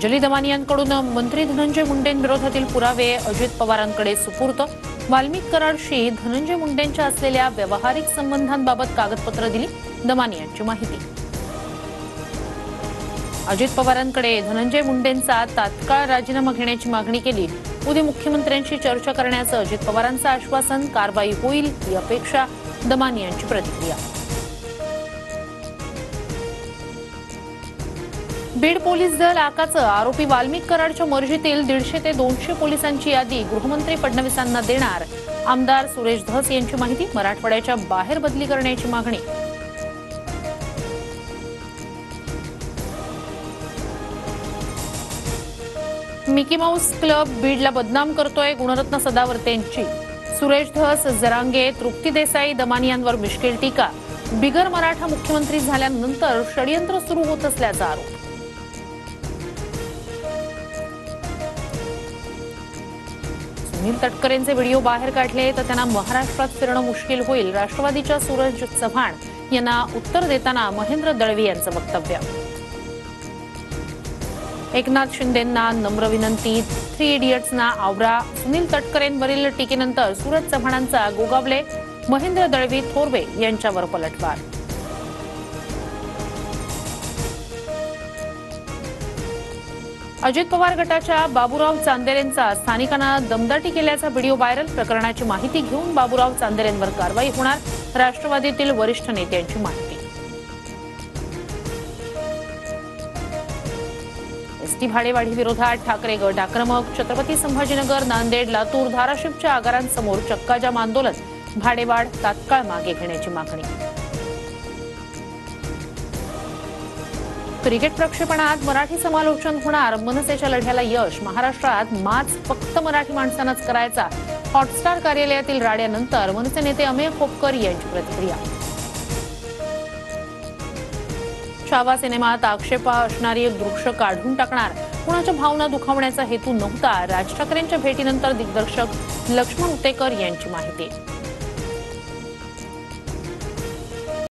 अंजली दमानियांकडून मंत्री धनंजय मुंडेंविरोधातील पुरावे अजित पवारांकडे सुपूर्त। वाल्मिक कराडशी धनंजय मुंडेंच्या असलेल्या व्यावहारिक संबंधांबाबत कागदपत्र दिली। दमानियांची माहिती। अजित पवारांकडे धनंजय मुंडेंचा तात्काळ राजीनामा घेण्याची मागणी केली। उद्या मुख्यमंत्र्यांशी चर्चा करण्याचं अजित पवारांचं आश्वासन। कारवाई होईल ही अपेक्षा। दमानियांची प्रतिक्रिया। बीड पोलीस दल आकाचं आरोपी वाल्मिक कराडच्या मर्जीतील 150 ते 200 पोलिसांची यादी गृहमंत्री फडणवीसांना देणार। आमदार सुरेश धस यांची माहिती। मराठवाड्याच्या बाहेर बदली करण्याची मागणी। मिकी माऊस क्लब बीडला बदनाम करतोय। गुणरत्न सदावर्तेंची। सुरेश धस, जरांगे, तृप्ती देसाई, दमानियांवर मिश्किल टीका। बिगर मराठा मुख्यमंत्री झाल्यानंतर षडयंत्र सुरू होत असल्याचा आरोप। सुनील तटकरेंचे व्हिडिओ बाहेर काढले तर त्यांना महाराष्ट्रात फिरणं मुश्किल होईल। राष्ट्रवादीच्या सूरज चव्हाण यांना उत्तर देताना महेंद्र दळवी यांचं वक्तव्य। एकनाथ शिंदेंना नम्र विनंती। 3 इडियट्सना आवरा। सुनील तटकरेंवरील टीकेनंतर सूरज चव्हाणांचा गोगावले। महेंद्र दळवी, थोरवे यांच्यावर पलटवार। अजित पवार गटाच्या बाबूराव चांदेलेंचा स्थानिकांना दमदाटी केल्याचा व्हिडिओ व्हायरल। प्रकरणाची माहिती घेऊन बाबूराव चांदेलेंवर कारवाई होणार। राष्ट्रवादीतील वरिष्ठ नेत्यांची माहिती। एसटी भाडेवाढी विरोधात ठाकरे गट आक्रमक। छत्रपती संभाजीनगर, नांदेड, लातूर, धाराशिवच्या आगारांसमोर चक्काजाम आंदोलन। भाडेवाढ तात्काळ मागे घेण्याची मागणी। क्रिकेट प्रक्षेपणात मराठी समालोचन होणार। मनसेच्या लढ्याला यश। महाराष्ट्रात माच फक्त मराठी माणसांनाच करायचा। हॉटस्टार कार्यालयातील राड्यानंतर मनसे नेते अमेय खोपकर यांची प्रतिक्रिया। छावा सिनेमात आक्षेपा असणारी दृश्य काढून टाकणार। कुणाच्या भावना दुखावण्याचा हेतू नव्हता। राज ठाकरेंच्या भेटीनंतर दिग्दर्शक लक्ष्मण उतेकर यांची माहिती।